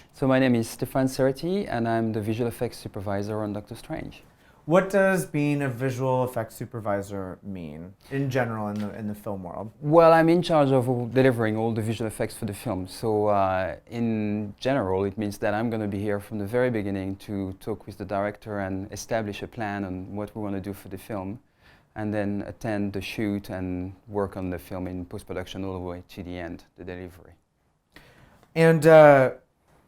Strange? So my name is Stephane Ceretti, and I'm the visual effects supervisor on Doctor Strange. What does being a visual effects supervisor mean in general in the film world? Well, I'm in charge of delivering all the visual effects for the film. So in general, it means that I'm going to be here from the very beginning to talk with the director and establish a plan on what we want to do for the film, and then attend the shoot and work on the film in post-production all the way to the end, the delivery. And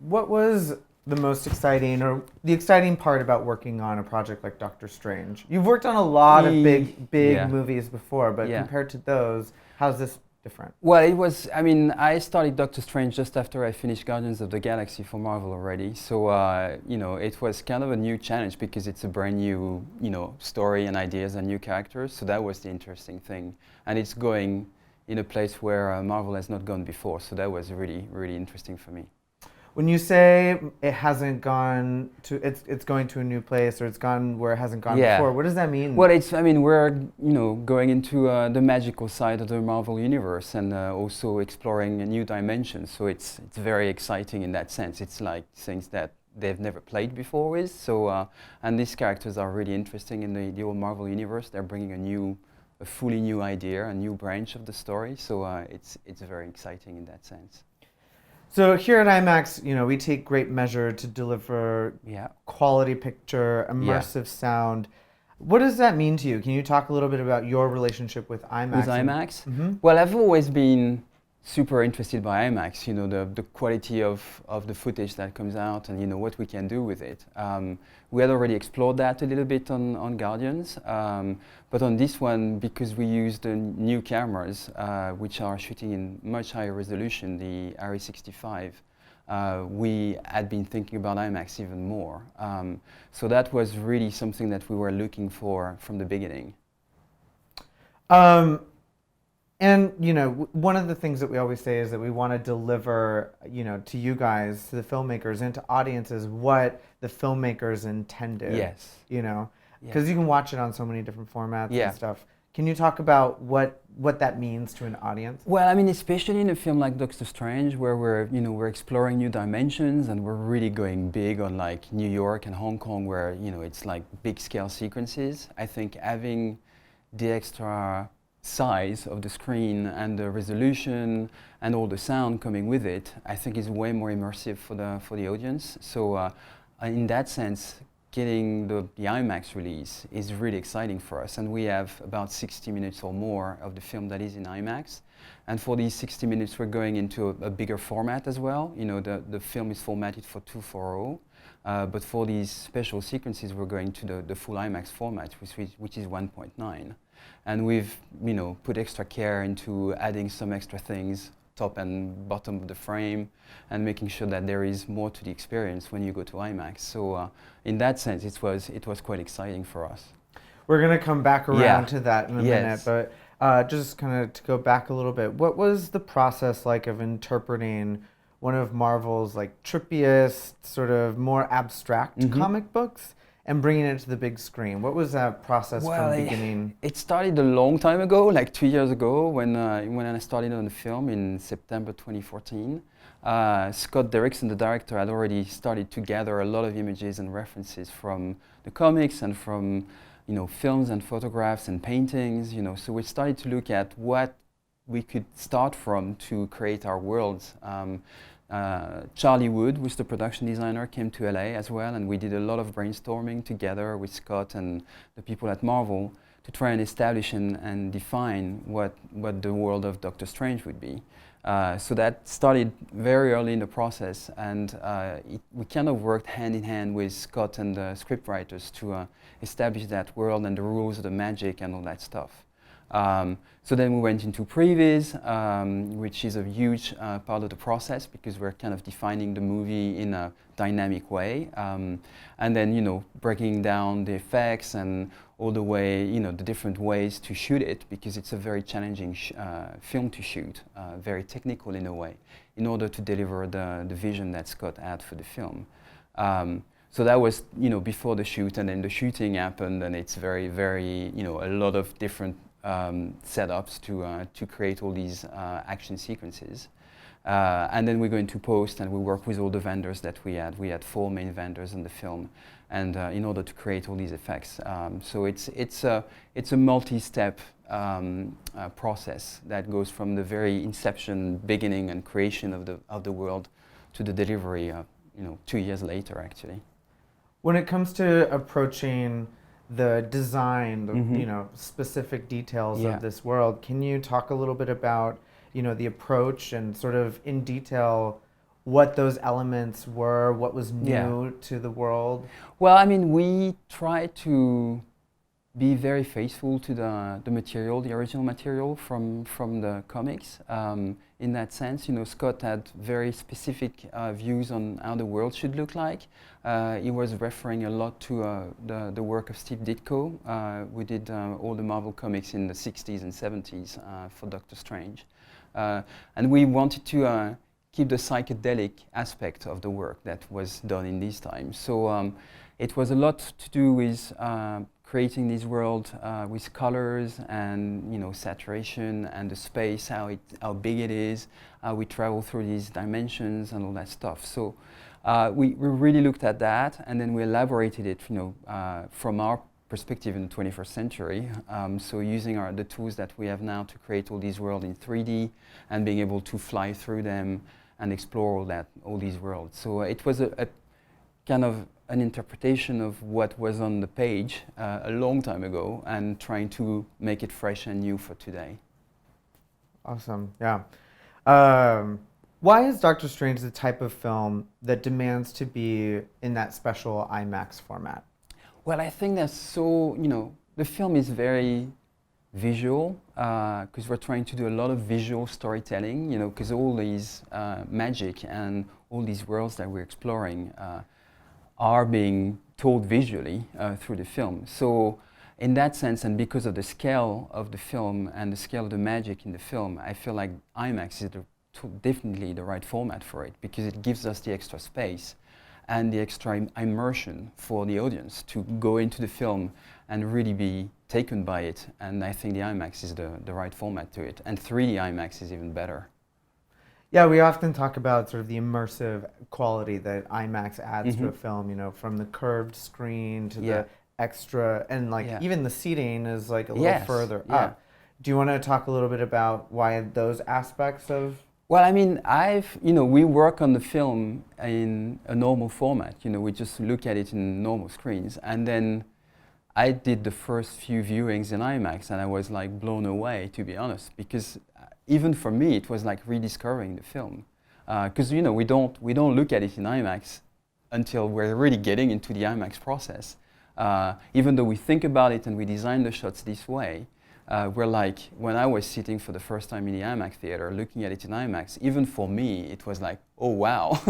what was the most exciting, or the exciting part about working on a project like Doctor Strange? You've worked on a lot of big Yeah. movies before, but Yeah. compared to those, how's this different? Well, it was, I started Doctor Strange just after I finished Guardians of the Galaxy for Marvel already. So, it was kind of a new challenge because it's a brand new, story and ideas and new characters. So that was the interesting thing. And it's going in a place where Marvel has not gone before. So that was really, really interesting for me. When you say it hasn't gone to, it's going to a new place, or it's gone where it hasn't gone before, what does that mean? Well, we're going into the magical side of the Marvel universe and also exploring a new dimension. So it's very exciting in that sense. It's like things that they've never played before with. So and these characters are really interesting in the old Marvel universe. They're bringing a fully new idea, a new branch of the story. So it's very exciting in that sense. So here at IMAX, we take great measure to deliver quality picture, immersive sound. What does that mean to you? Can you talk a little bit about your relationship with IMAX? With IMAX? Mm-hmm. Well, I've always been super interested by IMAX, the quality of the footage that comes out and what we can do with it. We had already explored that a little bit on Guardians, but on this one, because we used the new cameras, which are shooting in much higher resolution, the RE65, we had been thinking about IMAX even more. So that was really something that we were looking for from the beginning. And one of the things that we always say is that we want to deliver, to you guys, to the filmmakers, and to audiences what the filmmakers intended. Yes. Because you can watch it on so many different formats and stuff. Can you talk about what that means to an audience? Well, especially in a film like Doctor Strange, where we're exploring new dimensions and we're really going big on like New York and Hong Kong, where it's like big scale sequences. I think having the extra size of the screen and the resolution and all the sound coming with it, I think is way more immersive for the audience. So in that sense, getting the IMAX release is really exciting for us. And we have about 60 minutes or more of the film that is in IMAX. And for these 60 minutes, we're going into a bigger format as well. The film is formatted for 240. But for these special sequences, we're going to the full IMAX format, which is 1.9. And we've, put extra care into adding some extra things, top and bottom of the frame, and making sure that there is more to the experience when you go to IMAX. So in that sense, it was quite exciting for us. We're going to come back around to that in a minute, but just kind of to go back a little bit, what was the process like of interpreting one of Marvel's like trippiest, sort of more abstract comic books and bringing it to the big screen? What was that process from the beginning? It started a long time ago, like 2 years ago, when I started on the film in September 2014. Scott Derrickson, the director, had already started to gather a lot of images and references from the comics and from films and photographs and paintings. So we started to look at what we could start from to create our worlds. Charlie Wood, who's the production designer, came to LA as well, and we did a lot of brainstorming together with Scott and the people at Marvel to try and establish and define what the world of Doctor Strange would be. So that started very early in the process, and we kind of worked hand in hand with Scott and the scriptwriters to establish that world and the rules of the magic and all that stuff. So then we went into previs, which is a huge part of the process because we're kind of defining the movie in a dynamic way. And then, breaking down the effects and all the way, the different ways to shoot it, because it's a very challenging film to shoot, very technical in a way, in order to deliver the vision that Scott had for the film. So that was, before the shoot, and then the shooting happened, and it's very, very, a lot of different setups to create all these action sequences. And then we go into post and we work with all the vendors that we had. We had 4 main vendors in the film, and in order to create all these effects. So it's a multi-step process that goes from the very inception, beginning, and creation of the world to the delivery. 2 years later, actually. When it comes to approaching the design, the specific details of this world, can you talk a little bit about the approach and sort of in detail what those elements were, what was new to the world? Well, I mean, we try to be very faithful to the material, the original material from the comics. In that sense, Scott had very specific views on how the world should look like. He was referring a lot to the work of Steve Ditko, who did all the Marvel comics in the 60s and 70s for Doctor Strange. And we wanted to keep the psychedelic aspect of the work that was done in these times. So it was a lot to do with creating this world with colors and saturation and the space, how big it is, how we travel through these dimensions and all that stuff. So we really looked at that, and then we elaborated it, from our perspective in the 21st century. So using the tools that we have now to create all these worlds in 3D and being able to fly through them and explore all these worlds. So it was a kind of an interpretation of what was on the page a long time ago and trying to make it fresh and new for today. Awesome, yeah. Why is Doctor Strange the type of film that demands to be in that special IMAX format? Well, I think that's so, the film is very visual because we're trying to do a lot of visual storytelling, because all these magic and all these worlds that we're exploring are being told visually through the film. So in that sense, and because of the scale of the film and the scale of the magic in the film, I feel like IMAX is definitely the right format for it, because it gives us the extra space and the extra immersion for the audience to go into the film and really be taken by it. And I think the IMAX is the right format to it. And 3D IMAX is even better. Yeah, we often talk about sort of the immersive quality that IMAX adds to a film, from the curved screen to the extra, and even the seating is like a little further up. Do you want to talk a little bit about why those aspects of? Well, I mean, we work on the film in a normal format. We just look at it in normal screens, and then I did the first few viewings in IMAX, and I was like blown away, to be honest, because even for me, it was like rediscovering the film, because we don't look at it in IMAX until we're really getting into the IMAX process. Even though we think about it and we design the shots this way, we're like, when I was sitting for the first time in the IMAX theater, looking at it in IMAX, even for me, it was like, oh wow,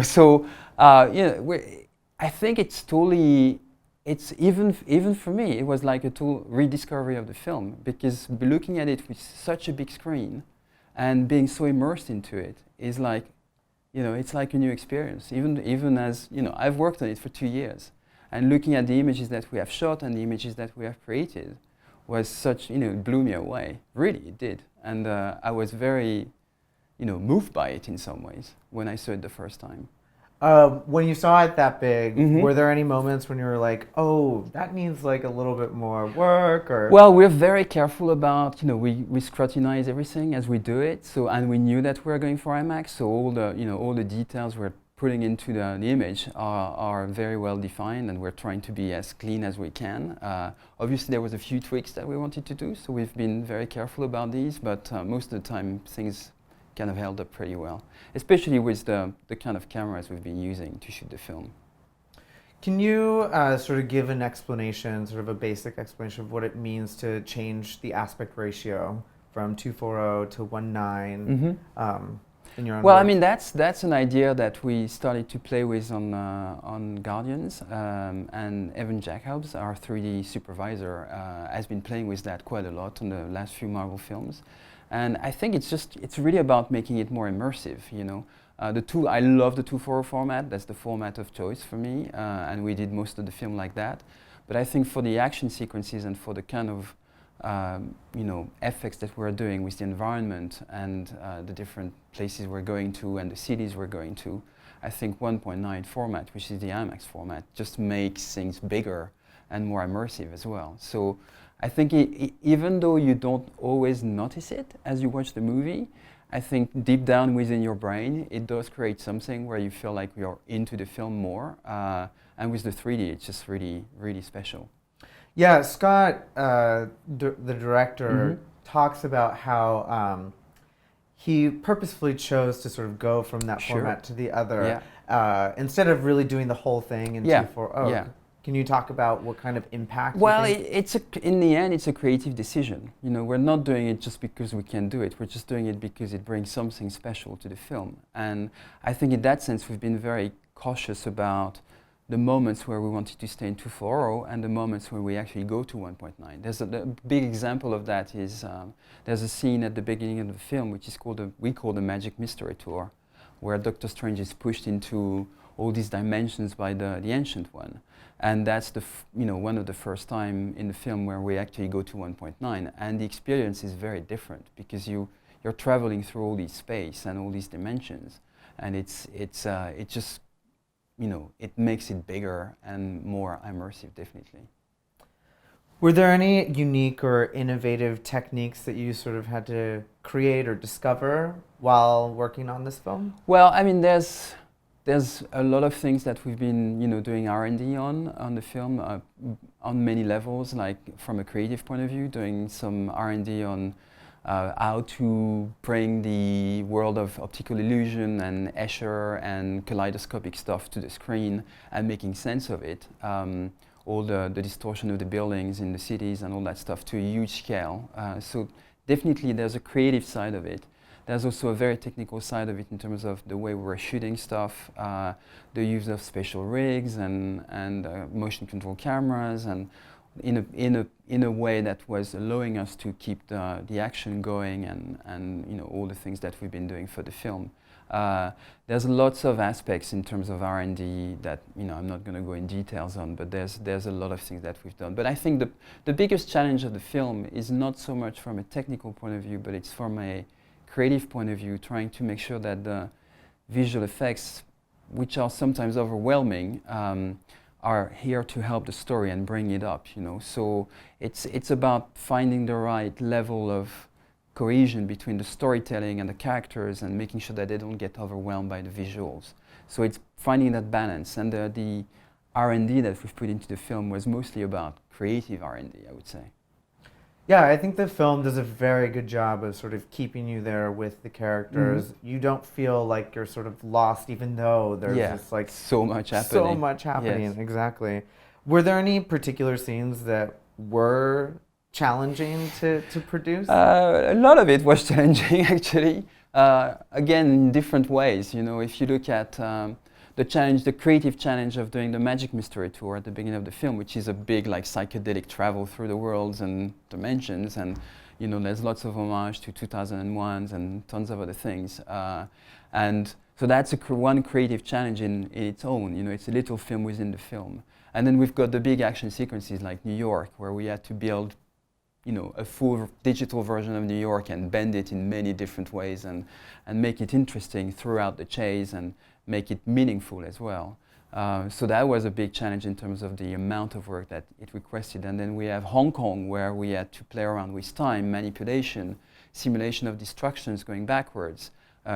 So I think it's totally. It's even for me, it was like a total rediscovery of the film, because looking at it with such a big screen and being so immersed into it is like, it's like a new experience. Even as, I've worked on it for 2 years, and looking at the images that we have shot and the images that we have created was such, it blew me away. Really, it did. And I was very, moved by it in some ways when I saw it the first time. When you saw it that big, were there any moments when you were like, oh, that needs like a little bit more work? Or well, we're very careful about, we scrutinize everything as we do it. So, and we knew that we were going for IMAX, so all the details we're putting into the image are very well defined, and we're trying to be as clean as we can. Obviously, there was a few tweaks that we wanted to do, so we've been very careful about these, but most of the time, things kind of held up pretty well, especially with the kind of cameras we've been using to shoot the film. Can you sort of give an explanation, sort of a basic explanation of what it means to change the aspect ratio from 2:40 to 1:9 in your own Well, words? I mean, that's an idea that we started to play with on Guardians, and Evan Jacobs, our 3D supervisor, has been playing with that quite a lot on the last few Marvel films. And I think it's really about making it more immersive, I love the 2:40 format. That's the format of choice for me, and we did most of the film like that. But I think for the action sequences and for the kind of effects that we're doing with the environment and the different places we're going to and the cities we're going to, I think 1.9 format, which is the IMAX format, just makes things bigger and more immersive as well. So I think even though you don't always notice it as you watch the movie, I think deep down within your brain, it does create something where you feel like you're into the film more. And with the 3D, it's just really, really special. Yeah, Scott, the director, talks about how he purposefully chose to sort of go from that format to the other, instead of really doing the whole thing in 2.4. Can you talk about what kind of impact? Well, in the end, it's a creative decision. We're not doing it just because we can do it. We're just doing it because it brings something special to the film. And I think in that sense, we've been very cautious about the moments where we wanted to stay in 2.4 and the moments where we actually go to 1.9. There's a big example of that is there's a scene at the beginning of the film which is we call the Magic Mystery Tour, where Doctor Strange is pushed into all these dimensions by the Ancient One. And that's one of the first time in the film where we actually go to 1.9, and the experience is very different because you're traveling through all these space and all these dimensions, and it just it makes it bigger and more immersive, definitely. Were there any unique or innovative techniques that you sort of had to create or discover while working on this film? Well, I mean, there's a lot of things that we've been, doing R&D on the film on many levels, like from a creative point of view, doing some R&D on how to bring the world of optical illusion and Escher and kaleidoscopic stuff to the screen and making sense of it. All the distortion of the buildings in the cities and all that stuff to a huge scale. So definitely there's a creative side of it. There's also a very technical side of it in terms of the way we're shooting stuff, the use of special rigs and motion control cameras, and in a way that was allowing us to keep the action going and all the things that we've been doing for the film. There's lots of aspects in terms of R&D that I'm not going to go in details on, but there's a lot of things that we've done. But I think the biggest challenge of the film is not so much from a technical point of view, but it's from a creative point of view, trying to make sure that the visual effects, which are sometimes overwhelming, are here to help the story and bring it up. So it's about finding the right level of cohesion between the storytelling and the characters and making sure that they don't get overwhelmed by the visuals. So it's finding that balance, and the R&D that we've put into the film was mostly about creative R&D, I would say. Yeah, I think the film does a very good job of sort of keeping you there with the characters. You don't feel like you're sort of lost, even though there's just like so much happening. So much happening, yes. Exactly. Were there any particular scenes that were challenging to produce? A lot of it was challenging, actually. Again, in different ways. If you look at the creative challenge of doing the Magic Mystery Tour at the beginning of the film, which is a big psychedelic travel through the worlds and dimensions, and there's lots of homage to 2001s and tons of other things. And so that's one creative challenge in its own. It's a little film within the film. And then we've got the big action sequences like New York, where we had to build a full digital version of New York and bend it in many different ways and make it interesting throughout the chase and make it meaningful as well. So that was a big challenge in terms of the amount of work that it requested. And then we have Hong Kong, where we had to play around with time, manipulation, simulation of destructions going backwards.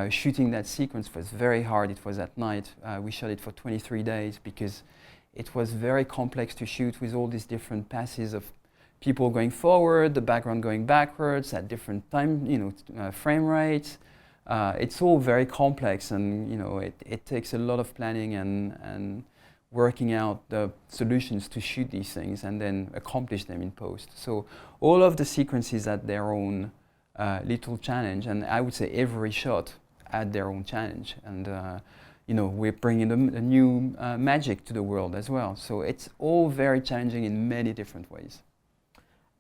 Shooting that sequence was very hard. It was at night. We shot it for 23 days because it was very complex to shoot with all these different passes of people going forward, the background going backwards at different time, frame rates. It's all very complex, and it takes a lot of planning and working out the solutions to shoot these things and then accomplish them in post. So all of the sequences had their own little challenge, and I would say every shot had their own challenge. And we're bringing a new magic to the world as well. So it's all very challenging in many different ways.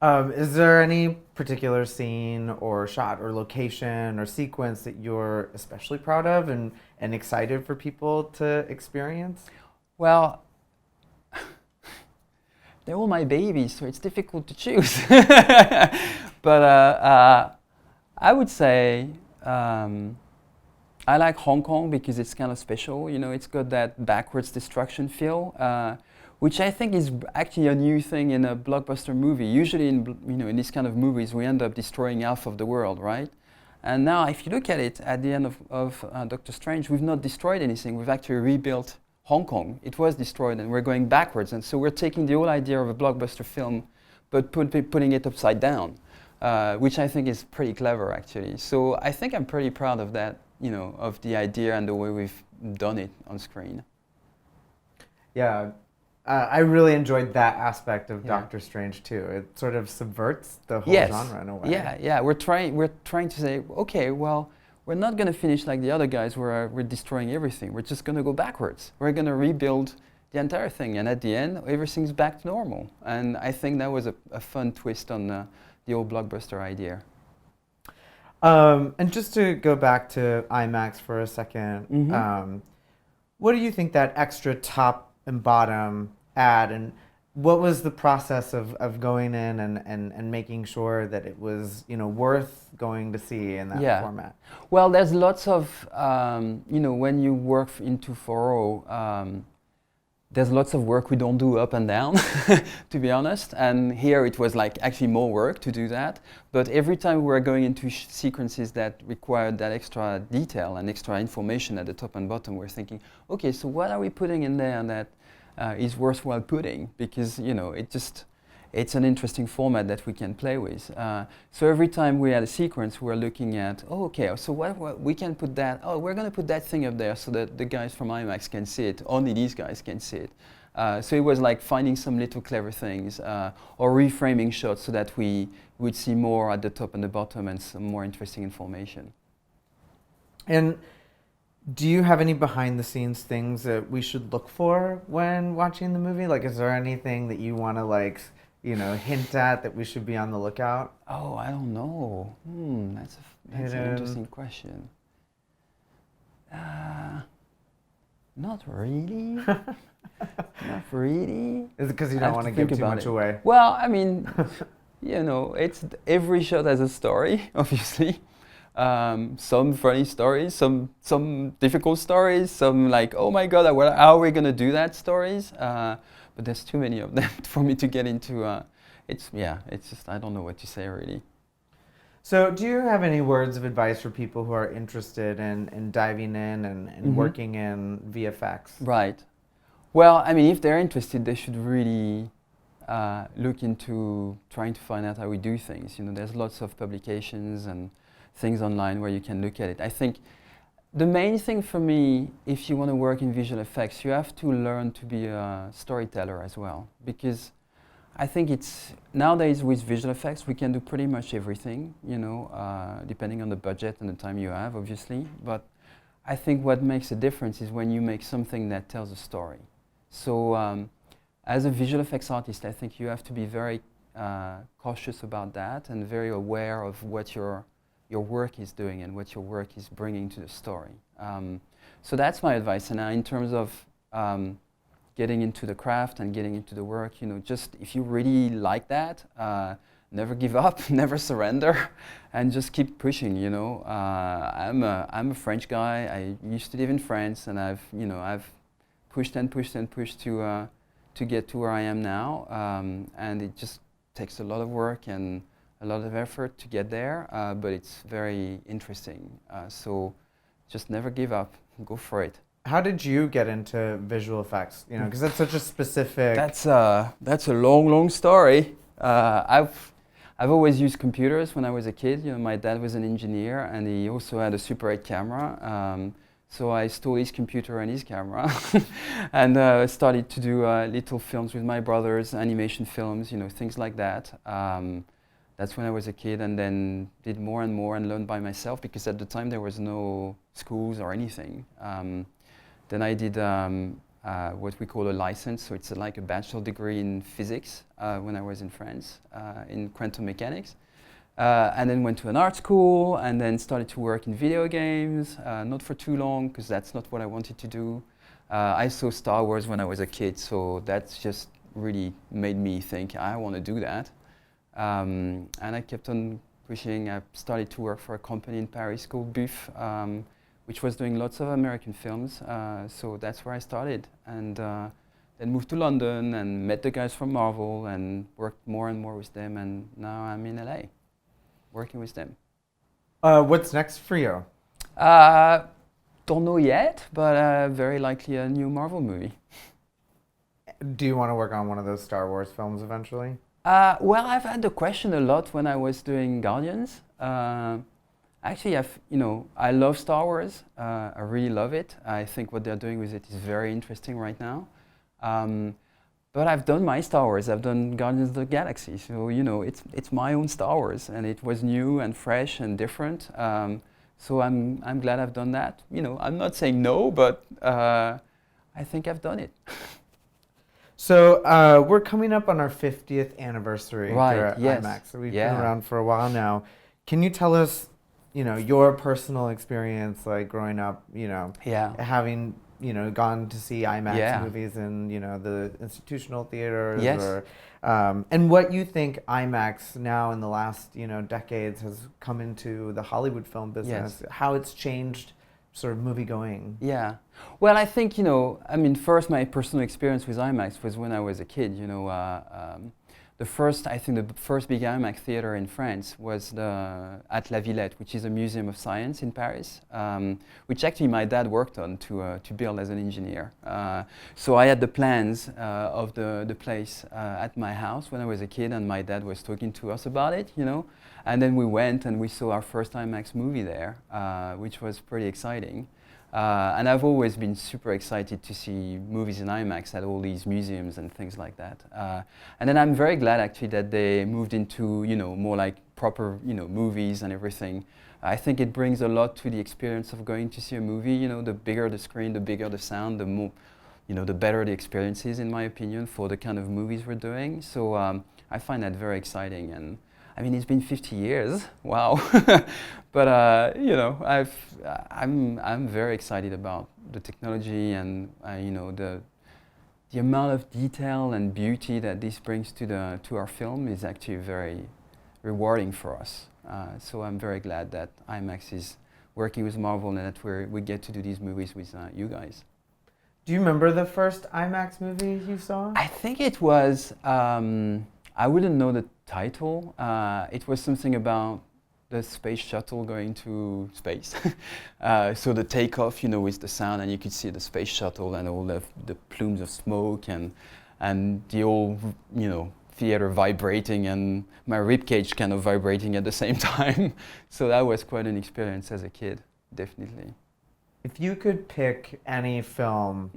Is there any particular scene or shot or location or sequence that you're especially proud of and excited for people to experience? Well, they're all my babies, so it's difficult to choose. But I would say I like Hong Kong because it's kind of special. You know, it's got that backwards destruction feel, which I think is actually a new thing in a blockbuster movie. Usually, in these kind of movies, we end up destroying half of the world, right? And now, if you look at it, at the end of Doctor Strange, we've not destroyed anything. We've actually rebuilt Hong Kong. It was destroyed, and we're going backwards. And so we're taking the whole idea of a blockbuster film, but putting it upside down, which I think is pretty clever, actually. So I think I'm pretty proud of that, of the idea and the way we've done it on screen. Yeah. I really enjoyed that aspect of Doctor Strange too. It sort of subverts the whole genre in a way. Yeah. We're trying to say, okay, well, we're not going to finish like the other guys where we're destroying everything. We're just going to go backwards. We're going to rebuild the entire thing, and at the end, everything's back to normal. And I think that was a fun twist on the old blockbuster idea. And just to go back to IMAX for a second, what do you think that extra top and bottom add, and what was the process of going in and making sure that it was worth going to see in that format? Well, there's lots of when you work into 4.0, there's lots of work we don't do up and down, to be honest. And here it was like actually more work to do that. But every time we were going into sequences that required that extra detail and extra information at the top and bottom, we're thinking, okay, so what are we putting in there that is worthwhile putting? Because it's an interesting format that we can play with. So every time we had a sequence, we were looking at, so what we can put that, we're going to put that thing up there so that the guys from IMAX can see it, only these guys can see it. So it was like finding some little clever things, or reframing shots so that we would see more at the top and the bottom and some more interesting information. And do you have any behind-the-scenes things that we should look for when watching the movie? Like, is there anything that you want to hint at that we should be on the lookout? Oh, I don't know. That's an interesting question. Not really. Not really. Is it because you don't want to give too much away? Well, I mean, it's every shot has a story, obviously. Some funny stories, some difficult stories, some like, oh my God, how are we going to do that stories? But there's too many of them for me to get into. It's just, I don't know what to say really. So do you have any words of advice for people who are interested in diving in and working in VFX? Right. Well, I mean, if they're interested, they should really look into trying to find out how we do things. There's lots of publications and things online where you can look at it. I think the main thing for me, if you want to work in visual effects, you have to learn to be a storyteller as well. Because I think it's, nowadays with visual effects, we can do pretty much everything, depending on the budget and the time you have, obviously. But I think what makes a difference is when you make something that tells a story. So as a visual effects artist, I think you have to be very cautious about that and very aware of what your work is doing and what your work is bringing to the story. So that's my advice. And in terms of getting into the craft and getting into the work, just if you really like that, never give up, never surrender, and just keep pushing. I'm a French guy. I used to live in France, and I've pushed and pushed and pushed to get to where I am now. And it just takes a lot of work and a lot of effort to get there, but it's very interesting. So just never give up, go for it. How did you get into visual effects? Because that's such a specific... That's a long story. I've always used computers when I was a kid. My dad was an engineer, and he also had a Super 8 camera. So I stole his computer and his camera and started to do little films with my brothers, animation films, things like that. That's when I was a kid, and then did more and more and learned by myself, because at the time there was no schools or anything. Then I did what we call a license, so it's like a bachelor degree in physics when I was in France, in quantum mechanics. And then went to an art school, and then started to work in video games, not for too long, because that's not what I wanted to do. I saw Star Wars when I was a kid, so that's just really made me think I want to do that. And I kept on pushing. I started to work for a company in Paris called Buff, which was doing lots of American films. So that's where I started, and then moved to London and met the guys from Marvel and worked more and more with them. And now I'm in LA, working with them. What's next for you? Don't know yet, but very likely a new Marvel movie. Do you want to work on one of those Star Wars films eventually? Well, I've had the question a lot when I was doing Guardians. Actually, I love Star Wars. I really love it. I think what they're doing with it is very interesting right now. But I've done my Star Wars. I've done Guardians of the Galaxy, so it's my own Star Wars, and it was new and fresh and different. So I'm glad I've done that. I'm not saying no, but I think I've done it. So we're coming up on our 50th anniversary here at IMAX. So we've been around for a while now. Can you tell us, your personal experience, like growing up, having, gone to see IMAX movies in, the institutional theaters, or, and what you think IMAX now in the last, decades has come into the Hollywood film business, how it's changed sort of movie going? Yeah. Well, I think, first my personal experience with IMAX was when I was a kid. The first big IMAX theater in France was at La Villette, which is a museum of science in Paris, which actually my dad worked on to build as an engineer. So I had the plans of the place at my house when I was a kid, and my dad was talking to us about it, And then we went and we saw our first IMAX movie there, which was pretty exciting. And I've always been super excited to see movies in IMAX at all these museums and things like that. And then I'm very glad actually that they moved into more like proper movies and everything. I think it brings a lot to the experience of going to see a movie. The bigger the screen, the bigger the sound, the more the better the experience is, in my opinion, for the kind of movies we're doing. So I find that very exciting. And it's been 50 years. Wow. But I'm very excited about the technology and the amount of detail and beauty that this brings to our film is actually very rewarding for us. So I'm very glad that IMAX is working with Marvel and that we get to do these movies with you guys. Do you remember the first IMAX movie you saw? I think it was. I wouldn't know the title. It was something about the space shuttle going to space. So the takeoff, with the sound, and you could see the space shuttle and all the plumes of smoke and the whole, theater vibrating and my ribcage kind of vibrating at the same time. So that was quite an experience as a kid, definitely. If you could pick any film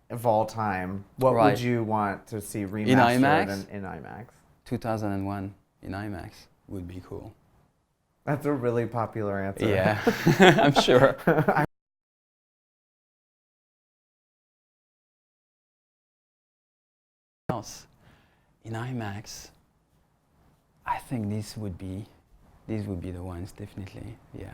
of all time, what would you want to see remastered in IMAX? In IMAX? 2001 in IMAX would be cool. That's a really popular answer. Yeah, I'm sure. Else in IMAX, I think these would be the ones, definitely. Yeah.